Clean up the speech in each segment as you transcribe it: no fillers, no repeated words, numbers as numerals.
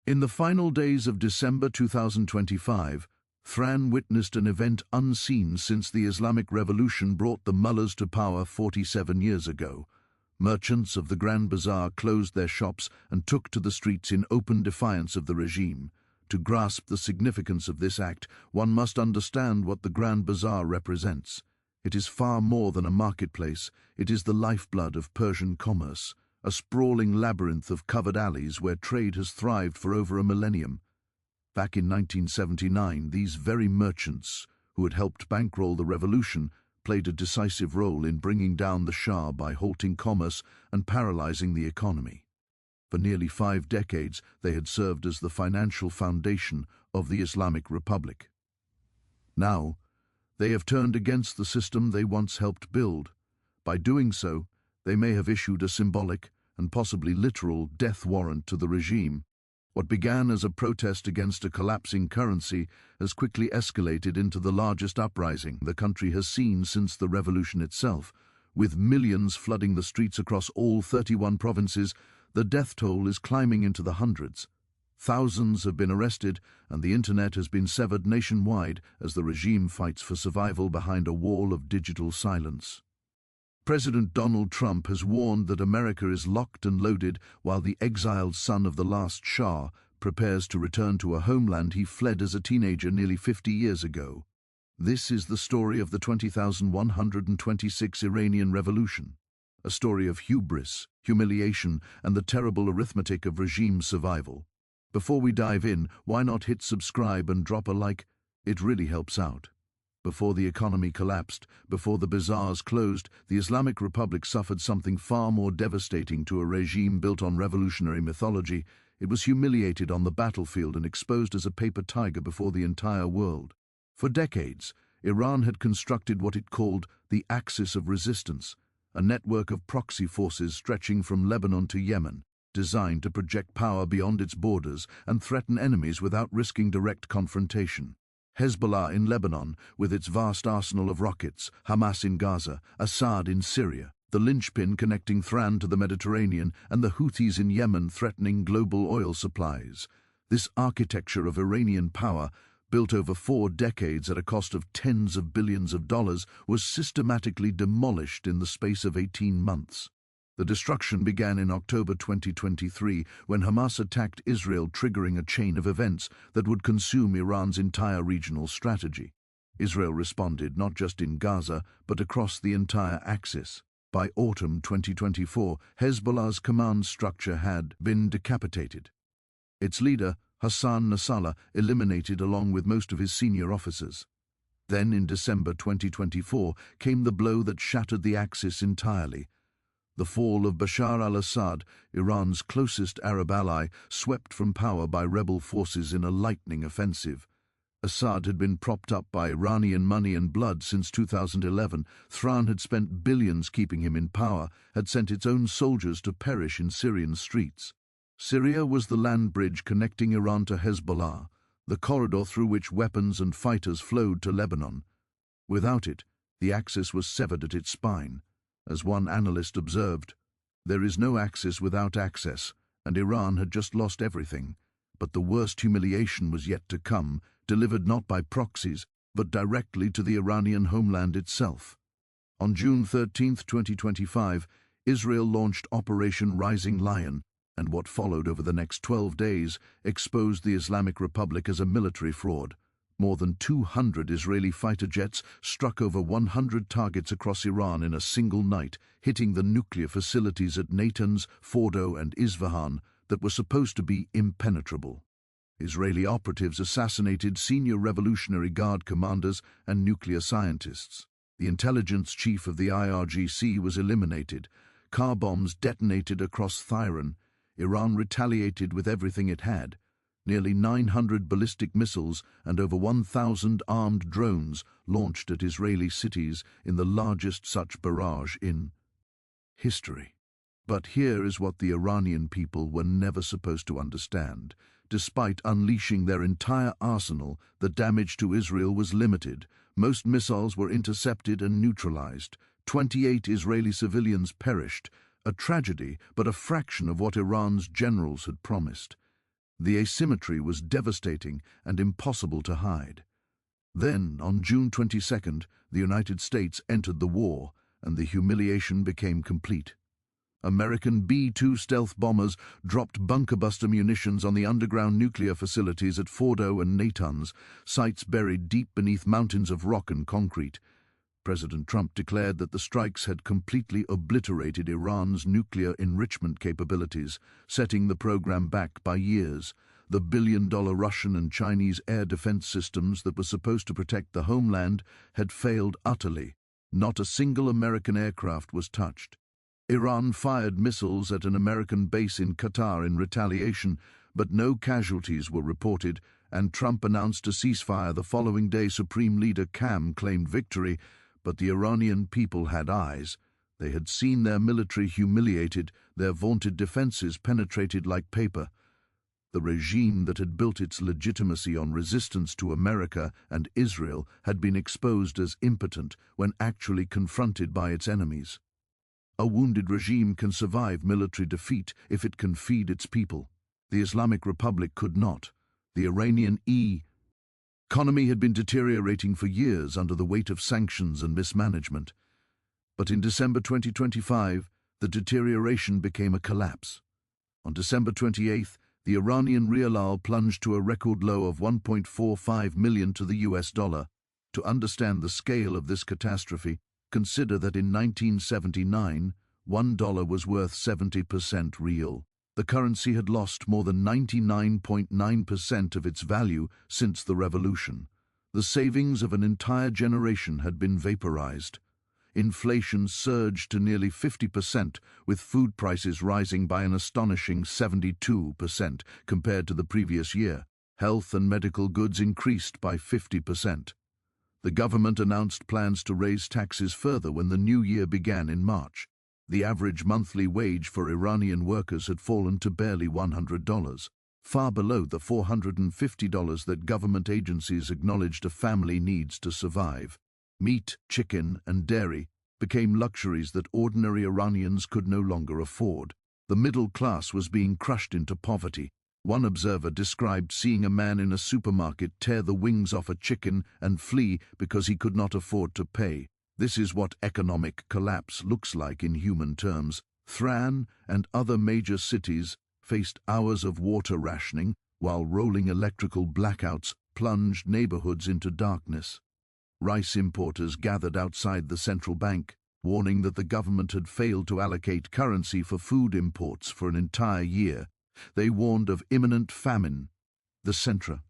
In the final days of December 2025, Thran witnessed an event unseen since the Islamic Revolution brought the mullahs to power 47 years ago. Merchants of the Grand Bazaar closed their shops and took to the streets in open defiance of the regime. To grasp the significance of this act, one must understand what the Grand Bazaar represents. It is far more than a marketplace. It is the lifeblood of Persian commerce, a sprawling labyrinth of covered alleys where trade has thrived for over a millennium. Back in 1979, these very merchants, who had helped bankroll the revolution, played a decisive role in bringing down the Shah by halting commerce and paralyzing the economy. For nearly 5 decades, they had served as the financial foundation of the Islamic Republic. Now, they have turned against the system they once helped build. By doing so, they may have issued a symbolic and possibly literal death warrant to the regime. What began as a protest against a collapsing currency has quickly escalated into the largest uprising the country has seen since the revolution itself. With millions flooding the streets across all 31 provinces, the death toll is climbing into the hundreds. Thousands have been arrested, and the internet has been severed nationwide as the regime fights for survival behind a wall of digital silence. President Donald Trump has warned that America is locked and loaded while the exiled son of the last Shah prepares to return to a homeland he fled as a teenager nearly 50 years ago. This is the story of the 20,126 Iranian Revolution, a story of hubris, humiliation, and the terrible arithmetic of regime survival. Before we dive in, why not hit subscribe and drop a like? It really helps out. Before the economy collapsed, before the bazaars closed, the Islamic Republic suffered something far more devastating to a regime built on revolutionary mythology. It was humiliated on the battlefield and exposed as a paper tiger before the entire world. For decades, Iran had constructed what it called the Axis of Resistance, a network of proxy forces stretching from Lebanon to Yemen, designed to project power beyond its borders and threaten enemies without risking direct confrontation. Hezbollah in Lebanon, with its vast arsenal of rockets, Hamas in Gaza, Assad in Syria, the linchpin connecting Thran to the Mediterranean, and the Houthis in Yemen threatening global oil supplies. This architecture of Iranian power, built over 4 decades at a cost of tens of billions of dollars, was systematically demolished in the space of 18 months. The destruction began in October 2023 when Hamas attacked Israel, triggering a chain of events that would consume Iran's entire regional strategy. Israel responded not just in Gaza, but across the entire axis. By autumn 2024, Hezbollah's command structure had been decapitated. Its leader, Hassan Nasrallah, eliminated along with most of his senior officers. Then in December 2024 came the blow that shattered the axis entirely. The fall of Bashar al-Assad, Iran's closest Arab ally, swept from power by rebel forces in a lightning offensive. Assad had been propped up by Iranian money and blood since 2011. Thran had spent billions keeping him in power, had sent its own soldiers to perish in Syrian streets. Syria was the land bridge connecting Iran to Hezbollah, the corridor through which weapons and fighters flowed to Lebanon. Without it, the axis was severed at its spine. As one analyst observed, there is no axis without access, and Iran had just lost everything. But the worst humiliation was yet to come, delivered not by proxies, but directly to the Iranian homeland itself. On June 13, 2025, Israel launched Operation Rising Lion, and what followed over the next 12 days exposed the Islamic Republic as a military fraud. More than 200 Israeli fighter jets struck over 100 targets across Iran in a single night, hitting the nuclear facilities at Natanz, Fordo, and Isfahan that were supposed to be impenetrable. Israeli operatives assassinated senior Revolutionary Guard commanders and nuclear scientists. The intelligence chief of the IRGC was eliminated. Car bombs detonated across Thailand. Iran retaliated with everything it had. Nearly 900 ballistic missiles and over 1,000 armed drones launched at Israeli cities in the largest such barrage in history. But here is what the Iranian people were never supposed to understand. Despite unleashing their entire arsenal, the damage to Israel was limited. Most missiles were intercepted and neutralized. 28 Israeli civilians perished, a tragedy, but a fraction of what Iran's generals had promised. The asymmetry was devastating and impossible to hide. Then, on June 22nd, the United States entered the war, and the humiliation became complete. American B-2 stealth bombers dropped bunker-buster munitions on the underground nuclear facilities at Fordo and Natanz, sites buried deep beneath mountains of rock and concrete. President Trump declared that the strikes had completely obliterated Iran's nuclear enrichment capabilities, setting the program back by years. The billion-dollar Russian and Chinese air defense systems that were supposed to protect the homeland had failed utterly. Not a single American aircraft was touched. Iran fired missiles at an American base in Qatar in retaliation, but no casualties were reported, and Trump announced a ceasefire the following day. Supreme Leader Khamenei claimed victory, but the Iranian people had eyes. They had seen their military humiliated, their vaunted defenses penetrated like paper. The regime that had built its legitimacy on resistance to America and Israel had been exposed as impotent when actually confronted by its enemies. A wounded regime can survive military defeat if it can feed its people. The Islamic Republic could not. The Iranian economy had been deteriorating for years under the weight of sanctions and mismanagement. But in December 2025, the deterioration became a collapse. On December 28th, the Iranian rial plunged to a record low of 1.45 million to the US dollar. To understand the scale of this catastrophe, consider that in 1979, $1 was worth 70% real. The currency had lost more than 99.9% of its value since the revolution. The savings of an entire generation had been vaporized. Inflation surged to nearly 50%, with food prices rising by an astonishing 72% compared to the previous year. Health and medical goods increased by 50%. The government announced plans to raise taxes further when the new year began in March. The average monthly wage for Iranian workers had fallen to barely $100, far below the $450 that government agencies acknowledged a family needs to survive. Meat, chicken, and dairy became luxuries that ordinary Iranians could no longer afford. The middle class was being crushed into poverty. One observer described seeing a man in a supermarket tear the wings off a chicken and flee because he could not afford to pay. This is what economic collapse looks like in human terms. Thran and other major cities faced hours of water rationing, while rolling electrical blackouts plunged neighborhoods into darkness. Rice importers gathered outside the central bank, warning that the government had failed to allocate currency for food imports for an entire year. They warned of imminent famine. The Central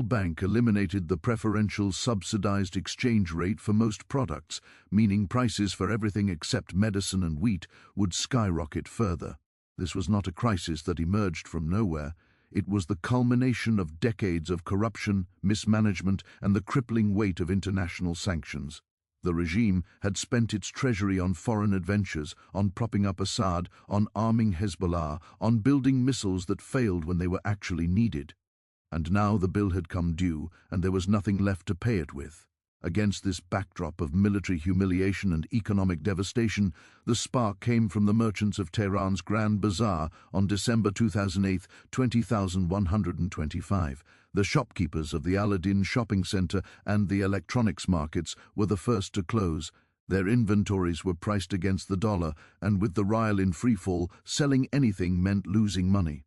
Bank eliminated the preferential subsidized exchange rate for most products, meaning prices for everything except medicine and wheat would skyrocket further. This was not a crisis that emerged from nowhere. It was the culmination of decades of corruption, mismanagement, and the crippling weight of international sanctions. The regime had spent its treasury on foreign adventures, on propping up Assad, on arming Hezbollah, on building missiles that failed when they were actually needed. And now the bill had come due, and there was nothing left to pay it with. Against this backdrop of military humiliation and economic devastation, the spark came from the merchants of Tehran's Grand Bazaar on December 2008, 20,125. The shopkeepers of the Aladdin shopping center and the electronics markets were the first to close. Their inventories were priced against the dollar, and with the rial in freefall, selling anything meant losing money.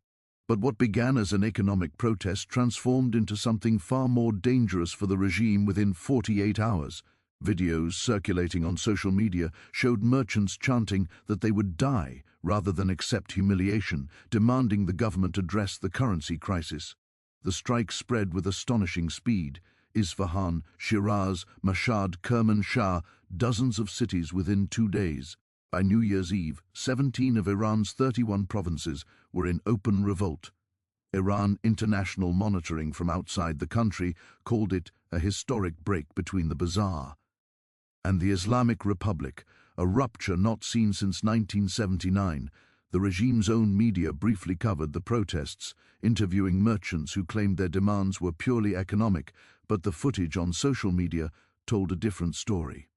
But what began as an economic protest transformed into something far more dangerous for the regime within 48 hours. Videos circulating on social media showed merchants chanting that they would die rather than accept humiliation, demanding the government address the currency crisis. The strike spread with astonishing speed. Isfahan, Shiraz, Mashhad, Kermanshah, dozens of cities within 2 days. By New Year's Eve, 17 of Iran's 31 provinces were in open revolt. Iran International Monitoring from outside the country called it a historic break between the bazaar and the Islamic Republic, a rupture not seen since 1979. The regime's own media briefly covered the protests, interviewing merchants who claimed their demands were purely economic, but the footage on social media told a different story.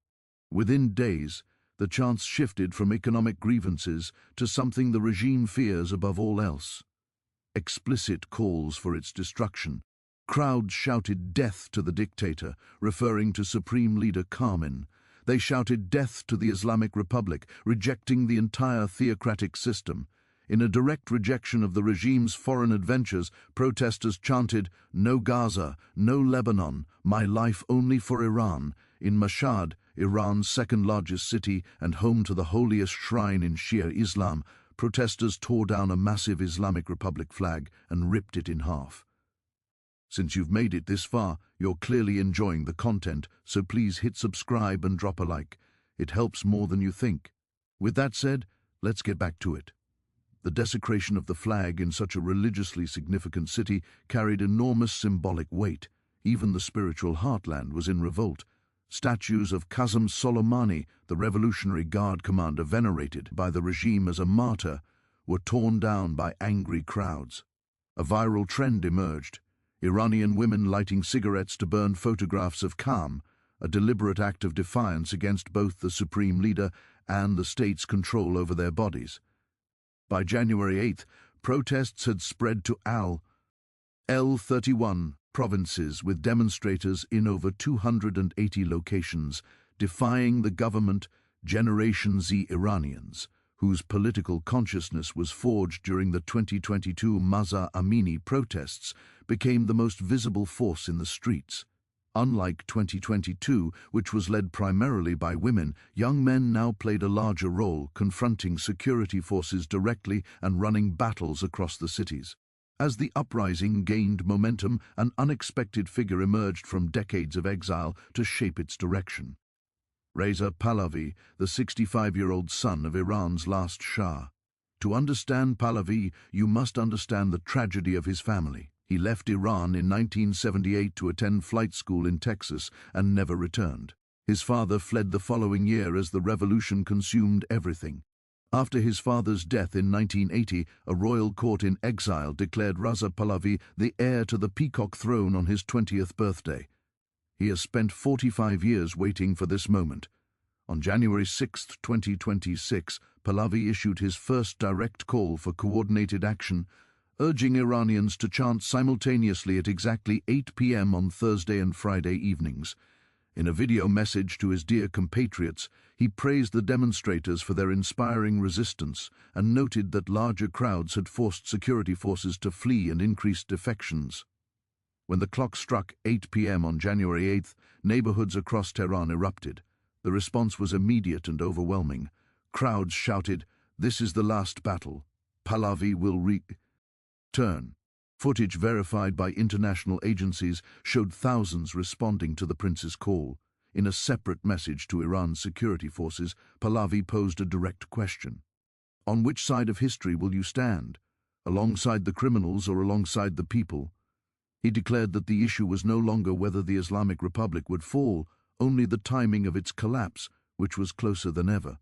Within days, the chants shifted from economic grievances to something the regime fears above all else: explicit calls for its destruction. Crowds shouted death to the dictator, referring to Supreme Leader Khamenei. They shouted death to the Islamic Republic, rejecting the entire theocratic system. In a direct rejection of the regime's foreign adventures, protesters chanted, "No Gaza, no Lebanon, my life only for Iran." In Mashhad, Iran's second-largest city and home to the holiest shrine in Shia Islam, protesters tore down a massive Islamic Republic flag and ripped it in half. Since you've made it this far, you're clearly enjoying the content, so please hit subscribe and drop a like. It helps more than you think. With that said, let's get back to it. The desecration of the flag in such a religiously significant city carried enormous symbolic weight. Even the spiritual heartland was in revolt. Statues of Qasem Soleimani, the Revolutionary Guard commander venerated by the regime as a martyr, were torn down by angry crowds. A viral trend emerged. Iranian women lighting cigarettes to burn photographs of Khamenei, a deliberate act of defiance against both the supreme leader and the state's control over their bodies. By January 8th, protests had spread to L31 provinces, with demonstrators in over 280 locations, defying the government. Generation Z Iranians, whose political consciousness was forged during the 2022 Mahsa Amini protests, became the most visible force in the streets. Unlike 2022, which was led primarily by women, young men now played a larger role, confronting security forces directly and running battles across the cities. As the uprising gained momentum, an unexpected figure emerged from decades of exile to shape its direction. Reza Pahlavi, the 65-year-old son of Iran's last Shah. To understand Pahlavi, you must understand the tragedy of his family. He left Iran in 1978 to attend flight school in Texas and never returned. His father fled the following year as the revolution consumed everything. After his father's death in 1980, a royal court in exile declared Reza Pahlavi the heir to the peacock throne on his 20th birthday. He has spent 45 years waiting for this moment. On January 6, 2026, Pahlavi issued his first direct call for coordinated action, urging Iranians to chant simultaneously at exactly 8 p.m. on Thursday and Friday evenings. In a video message to his dear compatriots, he praised the demonstrators for their inspiring resistance and noted that larger crowds had forced security forces to flee and increased defections. When the clock struck 8 p.m. on January 8th, neighborhoods across Tehran erupted. The response was immediate and overwhelming. Crowds shouted, "This is the last battle. Pahlavi will return." Footage verified by international agencies showed thousands responding to the prince's call. In a separate message to Iran's security forces, Pahlavi posed a direct question. On which side of history will you stand? Alongside the criminals or alongside the people? He declared that the issue was no longer whether the Islamic Republic would fall, only the timing of its collapse, which was closer than ever.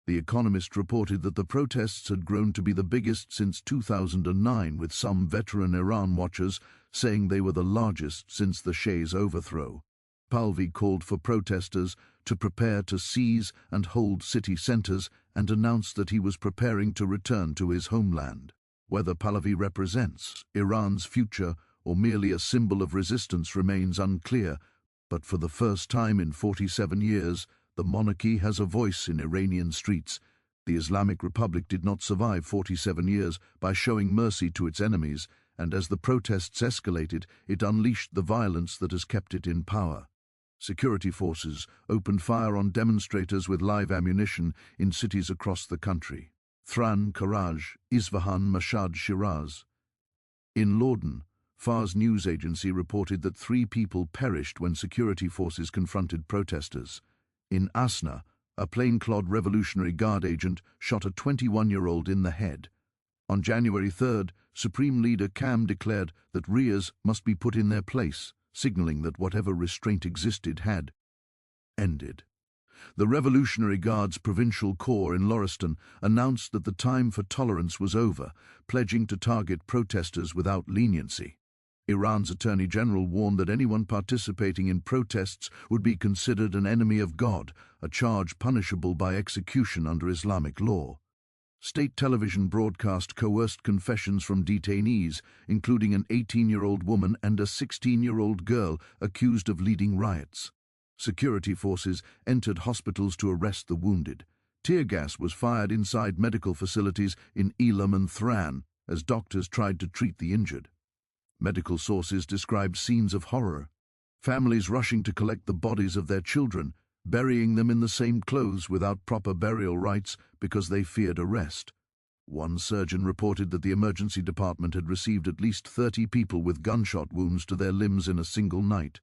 The Economist reported that the protests had grown to be the biggest since 2009, with some veteran Iran watchers saying they were the largest since the Shah's overthrow. Pahlavi called for protesters to prepare to seize and hold city centers and announced that he was preparing to return to his homeland. Whether Pahlavi represents Iran's future or merely a symbol of resistance remains unclear, but for the first time in 47 years, the monarchy has a voice in Iranian streets. The Islamic Republic did not survive 47 years by showing mercy to its enemies, and as the protests escalated, it unleashed the violence that has kept it in power. Security forces opened fire on demonstrators with live ammunition in cities across the country: Thran, Karaj, Isfahan, Mashhad, Shiraz. In Lordan, Fars news agency reported that 3 people perished when security forces confronted protesters. In Asna, a plainclothes Revolutionary Guard agent shot a 21-year-old in the head. On January 3rd, Supreme Leader Khamenei declared that Rias must be put in their place, signaling that whatever restraint existed had ended. The Revolutionary Guard's Provincial Corps in Loristan announced that the time for tolerance was over, pledging to target protesters without leniency. Iran's Attorney General warned that anyone participating in protests would be considered an enemy of God, a charge punishable by execution under Islamic law. State television broadcast coerced confessions from detainees, including an 18-year-old woman and a 16-year-old girl accused of leading riots. Security forces entered hospitals to arrest the wounded. Tear gas was fired inside medical facilities in Elam and Thran as doctors tried to treat the injured. Medical sources described scenes of horror. Families rushing to collect the bodies of their children, burying them in the same clothes without proper burial rites because they feared arrest. One surgeon reported that the emergency department had received at least 30 people with gunshot wounds to their limbs in a single night.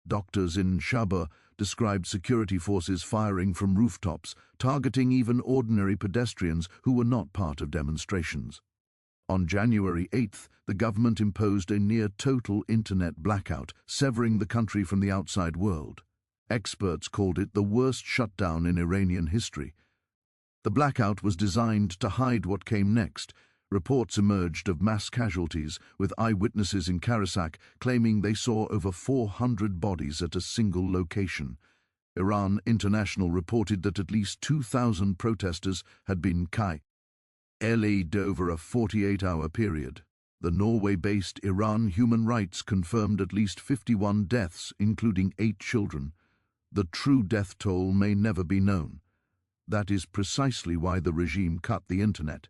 Doctors in Shaba described security forces firing from rooftops, targeting even ordinary pedestrians who were not part of demonstrations. On January 8th, the government imposed a near-total internet blackout, severing the country from the outside world. Experts called it the worst shutdown in Iranian history. The blackout was designed to hide what came next. Reports emerged of mass casualties, with eyewitnesses in Karasak claiming they saw over 400 bodies at a single location. Iran International reported that at least 2,000 protesters had been killed over a 48-hour period. The Norway-based Iran Human Rights confirmed at least 51 deaths, including 8 children. The true death toll may never be known. That is precisely why the regime cut the internet.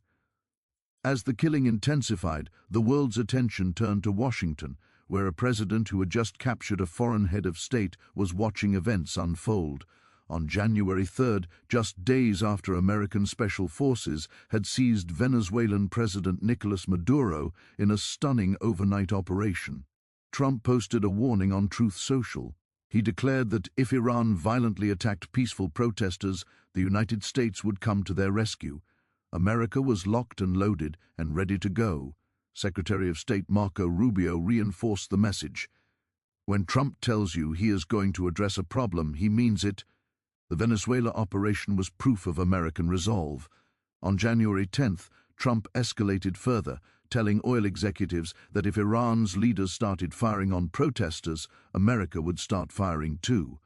As the killing intensified, the world's attention turned to Washington, where a president who had just captured a foreign head of state was watching events unfold. On January 3rd, just days after American special forces had seized Venezuelan President Nicolas Maduro in a stunning overnight operation, Trump posted a warning on Truth Social. He declared that if Iran violently attacked peaceful protesters, the United States would come to their rescue. America was locked and loaded and ready to go. Secretary of State Marco Rubio reinforced the message. When Trump tells you he is going to address a problem, he means it. The Venezuela operation was proof of American resolve. On January 10th, Trump escalated further, telling oil executives that if Iran's leaders started firing on protesters, America would start firing too.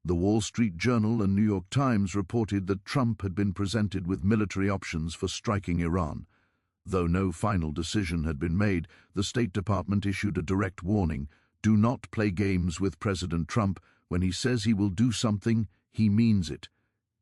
The Wall Street Journal and New York Times reported that Trump had been presented with military options for striking Iran. Though no final decision had been made, the State Department issued a direct warning: do not play games with President Trump. When he says he will do something, he means it.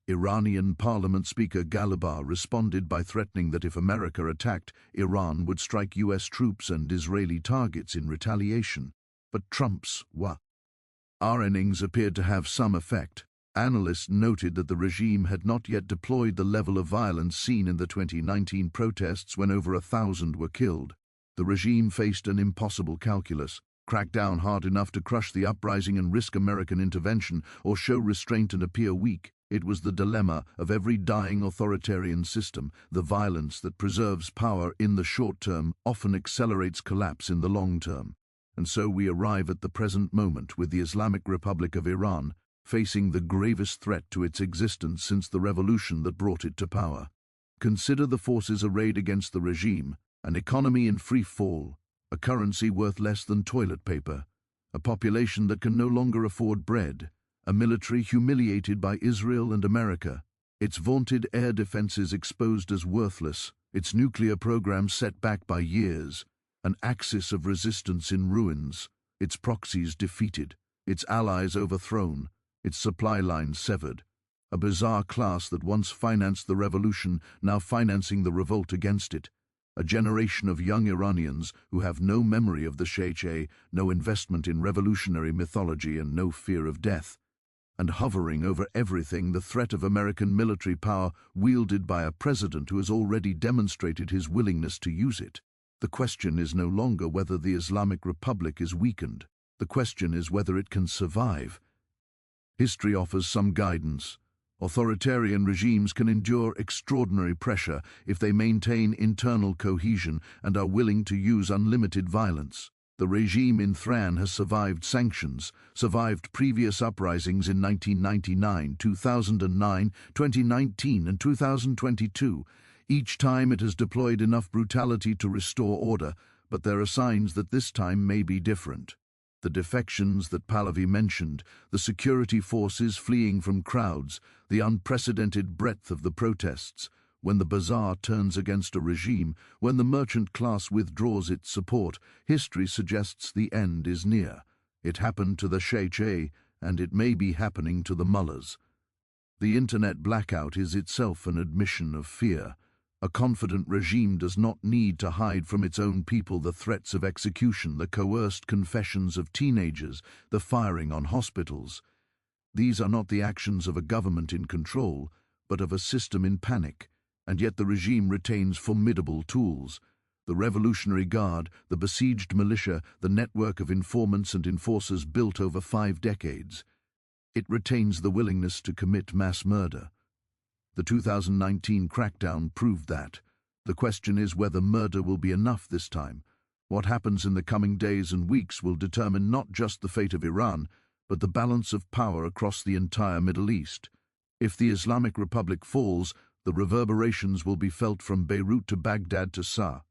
Iranian Parliament Speaker Ghalibaf responded by threatening that if America attacked, Iran would strike U.S. troops and Israeli targets in retaliation. But Trump's warnings appeared to have some effect. Analysts noted that the regime had not yet deployed the level of violence seen in the 2019 protests when over 1,000 were killed. The regime faced an impossible calculus: crack down hard enough to crush the uprising and risk American intervention, or show restraint and appear weak. It was the dilemma of every dying authoritarian system. The violence that preserves power in the short term often accelerates collapse in the long term. And so we arrive at the present moment, with the Islamic Republic of Iran facing the gravest threat to its existence since the revolution that brought it to power. Consider the forces arrayed against the regime: an economy in free fall, a currency worth less than toilet paper, a population that can no longer afford bread, a military humiliated by Israel and America, its vaunted air defenses exposed as worthless, its nuclear program set back by years, an axis of resistance in ruins, its proxies defeated, its allies overthrown, its supply lines severed, a bizarre class that once financed the revolution now financing the revolt against it, a generation of young Iranians who have no memory of the Shah, no investment in revolutionary mythology, and no fear of death. And hovering over everything, the threat of American military power wielded by a president who has already demonstrated his willingness to use it. The question is no longer whether the Islamic Republic is weakened. The question is whether it can survive. History offers some guidance. Authoritarian regimes can endure extraordinary pressure if they maintain internal cohesion and are willing to use unlimited violence. The regime in Thran has survived sanctions, survived previous uprisings in 1999, 2009, 2019, and 2022. Each time it has deployed enough brutality to restore order, but there are signs that this time may be different. The defections that Pahlavi mentioned, the security forces fleeing from crowds, the unprecedented breadth of the protests. When the bazaar turns against a regime, when the merchant class withdraws its support, history suggests the end is near. It happened to the Sheikh, and it may be happening to the mullahs. The internet blackout is itself an admission of fear. A confident regime does not need to hide from its own people the threats of execution, the coerced confessions of teenagers, the firing on hospitals. These are not the actions of a government in control, but of a system in panic. And yet the regime retains formidable tools. The Revolutionary Guard, the besieged militia, the network of informants and enforcers built over 5 decades. It retains the willingness to commit mass murder. The 2019 crackdown proved that. The question is whether murder will be enough this time. What happens in the coming days and weeks will determine not just the fate of Iran, but the balance of power across the entire Middle East. If the Islamic Republic falls, the reverberations will be felt from Beirut to Baghdad to Sa.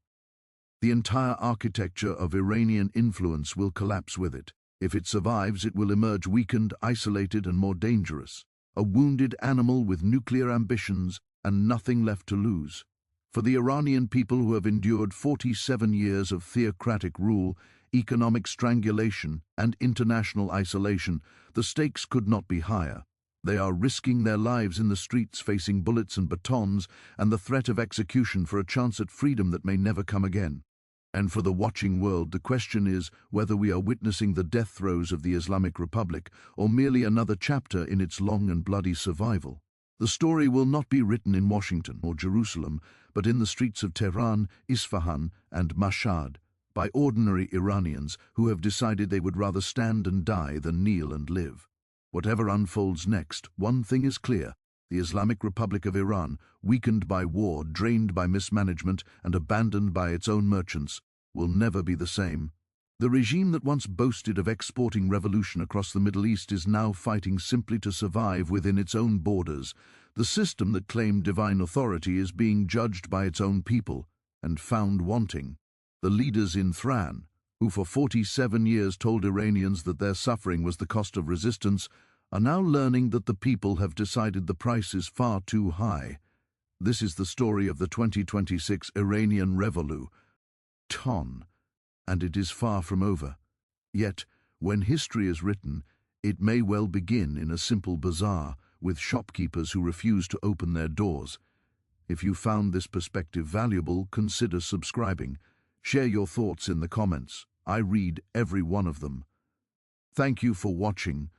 The entire architecture of Iranian influence will collapse with it. If it survives, it will emerge weakened, isolated, and more dangerous. A wounded animal with nuclear ambitions and nothing left to lose. For the Iranian people who have endured 47 years of theocratic rule, economic strangulation, and international isolation, the stakes could not be higher. They are risking their lives in the streets, facing bullets and batons, and the threat of execution for a chance at freedom that may never come again. And for the watching world, the question is whether we are witnessing the death throes of the Islamic Republic, or merely another chapter in its long and bloody survival. The story will not be written in Washington or Jerusalem, but in the streets of Tehran, Isfahan, and Mashhad, by ordinary Iranians who have decided they would rather stand and die than kneel and live. Whatever unfolds next, one thing is clear. The Islamic Republic of Iran, weakened by war, drained by mismanagement, and abandoned by its own merchants, will never be the same. The regime that once boasted of exporting revolution across the Middle East is now fighting simply to survive within its own borders. The system that claimed divine authority is being judged by its own people and found wanting. The leaders in Thran, who for 47 years told Iranians that their suffering was the cost of resistance, are now learning that the people have decided the price is far too high. This is the story of the 2026 Iranian Revolution, and it is far from over. Yet, when history is written, it may well begin in a simple bazaar with shopkeepers who refuse to open their doors. If you found this perspective valuable, consider subscribing. Share your thoughts in the comments. I read every one of them. Thank you for watching.